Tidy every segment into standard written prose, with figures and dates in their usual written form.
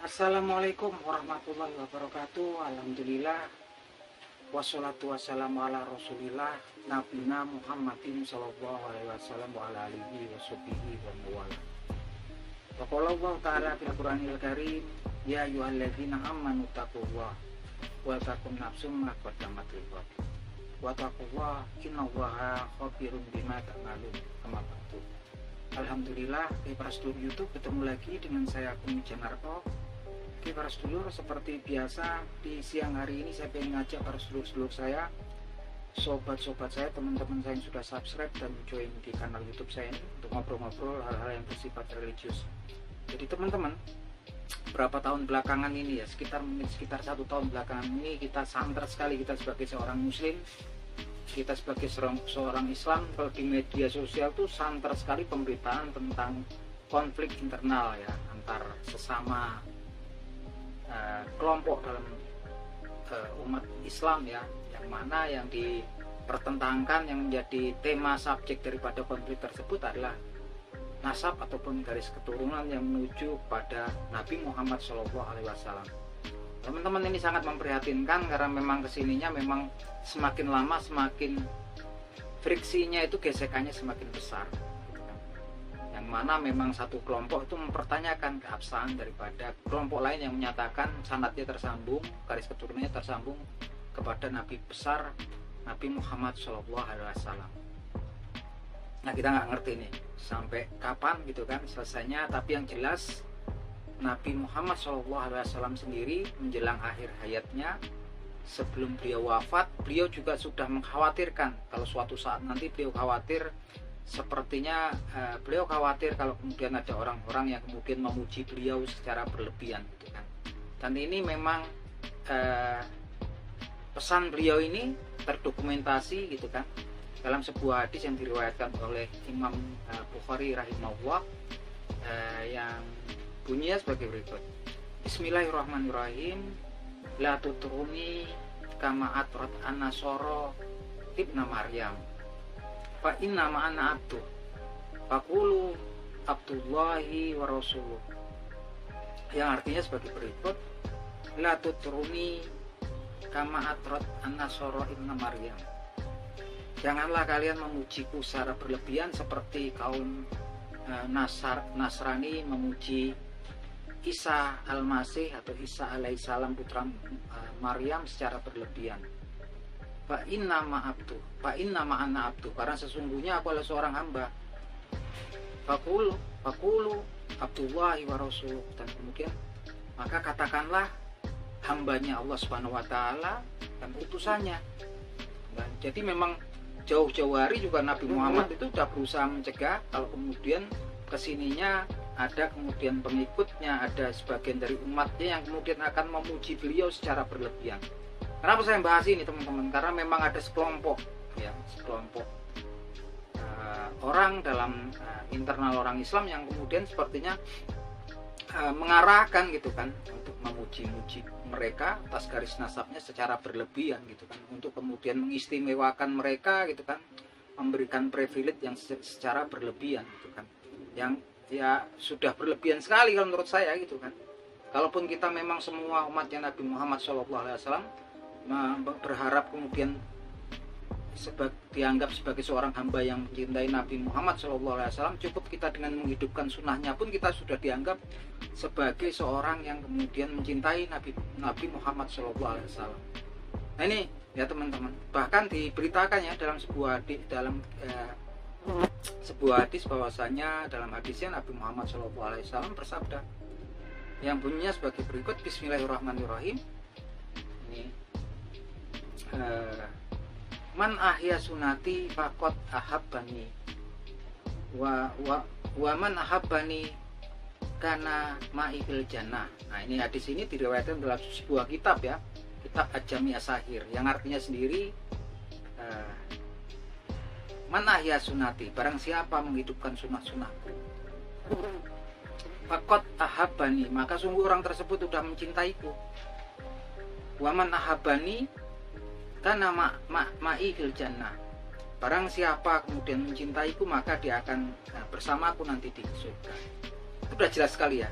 Assalamualaikum warahmatullahi wabarakatuh. Alhamdulillah. Wassalatu wassalamu ala rasulillah Nabina Muhammadin sallallahu alaihi wasallam wa ala alihi wa sahbihi wa mawala. Wa qala Allah ta'ala fil Qur'anil Karim, ya ayyuhalladzina amanu taqullaha wa taqum nafsum ma qaddamat liwat. Wa taqullaha innallaha khabirun bima ta'malun. Alhamdulillah, di para sedulur YouTube ketemu lagi dengan saya Kumi Janarto. Oke para sedulur, seperti biasa di siang hari ini saya ingin ngajak para sedulur-sedulur saya, sobat-sobat saya, teman-teman saya yang sudah subscribe dan join di kanal YouTube saya ini untuk ngobrol-ngobrol hal-hal yang bersifat religius. Jadi teman-teman, berapa tahun belakangan ini ya, sekitar 1 tahun belakangan ini kita santer sekali, kita sebagai seorang muslim, kita sebagai seorang Islam, kalau di media sosial tuh santer sekali pemberitaan tentang konflik internal ya antar sesama kelompok dalam umat Islam ya, yang mana yang dipertentangkan, yang menjadi tema subjek daripada konflik tersebut adalah nasab ataupun garis keturunan yang menuju pada Nabi Muhammad SAW. Teman-teman, ini sangat memprihatinkan karena memang kesininya memang semakin lama semakin friksinya itu, gesekannya semakin besar gitu kan. Yang mana memang satu kelompok itu mempertanyakan keabsahan daripada kelompok lain yang menyatakan sanadnya tersambung, garis keturunannya tersambung kepada Nabi besar Nabi Muhammad SAW. Nah, kita nggak ngerti nih sampai kapan gitu kan selesainya, tapi yang jelas Nabi Muhammad SAW sendiri menjelang akhir hayatnya, sebelum beliau wafat, beliau juga sudah mengkhawatirkan kalau suatu saat nanti beliau khawatir, sepertinya beliau khawatir kalau kemudian ada orang-orang yang kemudian memuji beliau secara berlebihan gitu kan. Dan ini memang pesan beliau ini terdokumentasi gitu kan dalam sebuah hadis yang diriwayatkan oleh Imam Bukhari rahimahullah, yang bunyinya sebagai berikut. Bismillahirrahmanirrahim. La tutruni kama atrat an-nasara ibna Maryam. Fa inna ma'ana abdu. Faqulu abdullahi wa rasuluh. Yang artinya sebagai berikut. La tutruni kama atrat an-nasara ibna Maryam. Janganlah kalian memujiku secara berlebihan seperti kaum Nasrani memuji Isa al-Masih atau Isa alaihissalam putra Maryam secara berlebihan. Fa inna ma'ana abdu, karena sesungguhnya aku adalah seorang hamba. Faqulu abdullahi wa rasuluh, dan kemudian maka katakanlah hambanya Allah Subhanahu wa taala dan utusannya. Nah, jadi memang jauh-jauh hari juga Nabi Muhammad itu sudah berusaha mencegah kalau kemudian kesininya ada kemudian pengikutnya, ada sebagian dari umatnya yang kemudian akan memuji beliau secara berlebihan. Kenapa saya bahas ini teman-teman? Karena memang ada sekelompok orang dalam internal orang Islam yang kemudian sepertinya mengarahkan gitu kan untuk memuji-muji mereka atas garis nasabnya secara berlebihan gitu kan, untuk kemudian mengistimewakan mereka gitu kan, memberikan privilege yang secara berlebihan gitu kan, yang ya sudah berlebihan sekali kalau menurut saya gitu kan. Kalaupun kita memang semua umatnya Nabi Muhammad SAW berharap kemudian dianggap sebagai seorang hamba yang mencintai Nabi Muhammad SAW, cukup kita dengan menghidupkan sunnahnya pun kita sudah dianggap sebagai seorang yang kemudian mencintai Nabi Muhammad SAW. Nah ini ya teman-teman, bahkan diberitakan ya dalam sebuah hadis bahwasanya dalam hadisnya Nabi Muhammad SAW bersabda yang bunyinya sebagai berikut. Bismillahirrahmanirrahim. Ini man ahya sunati faqad ahabbani wa man ahabbani kana ma'il jannah. Nah, ini hadis ini diriwayatkan dalam sebuah kitab ya, kitab Ajami Asahir, yang artinya sendiri man ahya sunati, barang siapa menghidupkan sunnah-sunnahku, faqad ahabbani, maka sungguh orang tersebut sudah mencintaiku. Wa man ahabbani karena ma'il jannah, barang siapa kemudian mencintaiku maka dia akan bersamaku nanti di surga. Itu sudah jelas sekali ya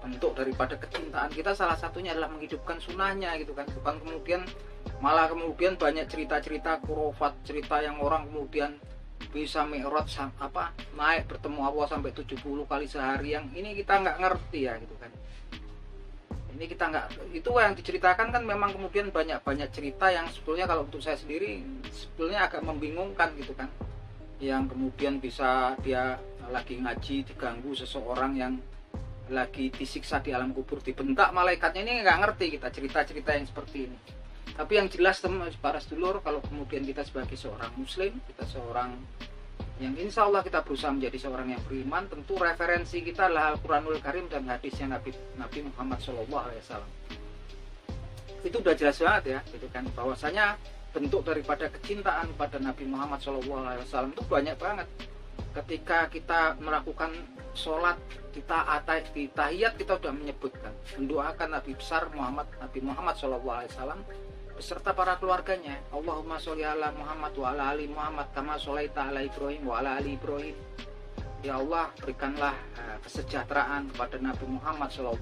bentuk daripada kecintaan kita salah satunya adalah menghidupkan sunnahnya gitu kan, bukan kemudian malah kemudian banyak cerita-cerita kurofat, cerita yang orang kemudian bisa mi'raj naik bertemu Allah sampai 70 kali sehari, yang ini kita nggak ngerti ya gitu kan. Ini kita nggak, itu yang diceritakan kan memang kemudian banyak cerita yang sebetulnya kalau untuk saya sendiri sebetulnya agak membingungkan gitu kan, yang kemudian bisa dia lagi ngaji diganggu seseorang yang lagi disiksa di alam kubur, dibentak malaikatnya, ini nggak ngerti kita cerita-cerita yang seperti ini. Tapi yang jelas para sedulur, kalau kemudian kita sebagai seorang muslim, kita seorang yang insya Allah kita berusaha menjadi seorang yang beriman, tentu referensi kita adalah Al-Quranul Karim dan hadisnya Nabi Muhammad SAW. Itu udah jelas banget ya gitu kan, bahwasanya bentuk daripada kecintaan pada Nabi Muhammad SAW itu banyak banget. Ketika kita melakukan sholat, di tahiyat kita sudah menyebutkan, mendoakan Nabi besar Nabi Muhammad SAW beserta para keluarganya. Allahumma sholli ala Muhammad wa ala ali Muhammad kama sholaita ala Ibrahim wa ala ali Ibrahim. Ya Allah, berikanlah kesejahteraan kepada Nabi Muhammad SAW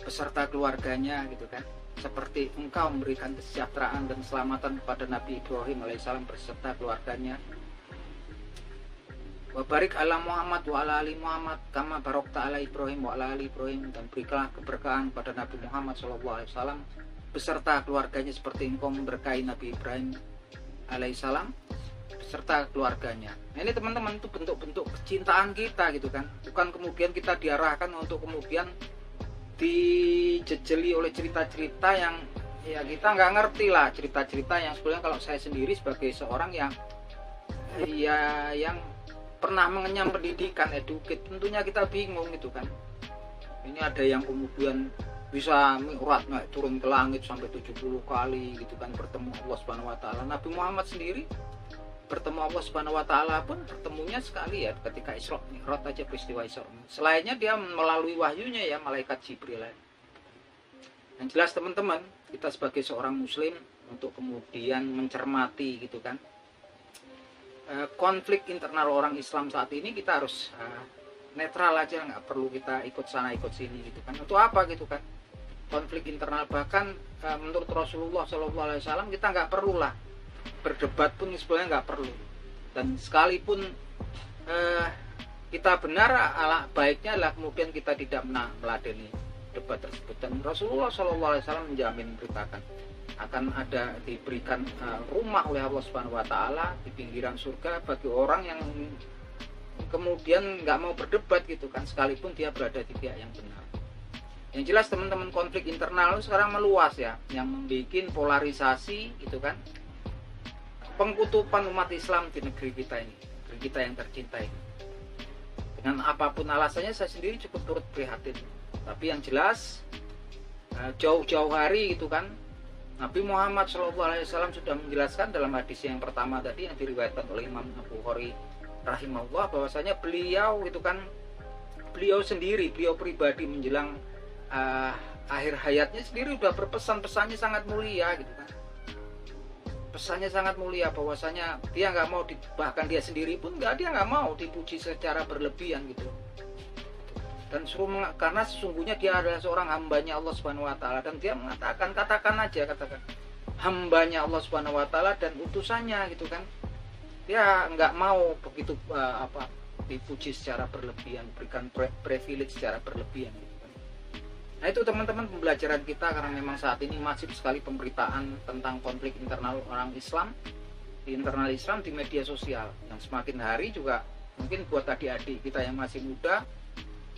beserta keluarganya gitu kan, seperti engkau memberikan kesejahteraan dan keselamatan kepada Nabi Ibrahim alaihissalam beserta keluarganya. Wa barik ala Muhammad wa ala ali Muhammad kama barokta ala Ibrahim wa ala ali Ibrahim, dan berikanlah keberkahan pada Nabi Muhammad SAW beserta keluarganya seperti engkau memberkahi Nabi Ibrahim alaihissalam beserta keluarganya. Nah, ini teman-teman, itu bentuk-bentuk kecintaan kita gitu kan, bukan kemudian kita diarahkan untuk kemudian dijejeli oleh cerita-cerita yang ya kita nggak ngerti lah, cerita-cerita yang sebenarnya kalau saya sendiri sebagai seorang yang pernah mengenyam pendidikan, educate, tentunya kita bingung gitu kan. Ini ada yang kemudian bisa mi'raj naik turun ke langit sampai 70 kali gitu kan, bertemu Allah Subhanahu wa taala. Nabi Muhammad sendiri bertemu Allah Subhanahu wa taala pun bertemunya sekali ya ketika Isra Mi'raj aja, peristiwa Isra. Selainnya dia melalui wahyunya ya, malaikat Jibril. Yang jelas teman-teman, kita sebagai seorang muslim untuk kemudian mencermati gitu kan, konflik internal orang Islam saat ini, kita harus netral aja, nggak perlu kita ikut sana ikut sini gitu kan. Untuk apa gitu kan konflik internal, bahkan menurut Rasulullah SAW kita nggak perlu lah berdebat pun sebenarnya nggak perlu. Dan sekalipun kita benar, baiknya lah kemudian kita tidak meladeni debat tersebut. Dan Rasulullah SAW menjamin, beritakan akan ada diberikan rumah oleh Allah Subhanahu wa taala di pinggiran surga bagi orang yang kemudian nggak mau berdebat gitu kan, sekalipun dia berada di pihak yang benar. Yang jelas teman-teman, konflik internal sekarang meluas ya, yang membuat polarisasi gitu kan, pengkutupan umat Islam di negeri kita ini, negeri kita yang tercinta ini. Dengan apapun alasannya, saya sendiri cukup turut prihatin. Tapi yang jelas jauh-jauh hari gitu kan, Nabi Muhammad SAW sudah menjelaskan dalam hadis yang pertama tadi yang diriwayatkan oleh Imam Bukhari rahimahullah, bahwasanya beliau gitu kan, beliau pribadi menjelang akhir hayatnya sendiri sudah berpesan, pesannya sangat mulia gitu kan. Pesannya sangat mulia, bahwasanya dia nggak mau bahkan dia sendiri pun dia nggak mau dipuji secara berlebihan gitu. Dan karena sesungguhnya dia adalah seorang hambanya Allah Subhanahu wa taala, dan dia mengatakan, katakan hambanya Allah Subhanahu wa taala dan utusannya gitu kan. Dia nggak mau begitu dipuji secara berlebihan, berikan privilege secara berlebihan gitu kan. Nah, itu teman-teman pembelajaran kita, karena memang saat ini masif sekali pemberitaan tentang konflik internal orang Islam, di internal Islam di media sosial, yang semakin hari juga mungkin buat adik-adik kita yang masih muda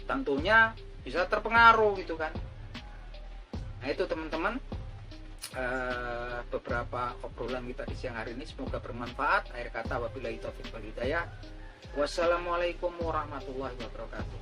tentunya bisa terpengaruh gitu kan. Nah, itu teman-teman beberapa obrolan kita di siang hari ini, semoga bermanfaat. Akhir kata, wabillahi taufiq wal hidayah. Wassalamualaikum warahmatullahi wabarakatuh.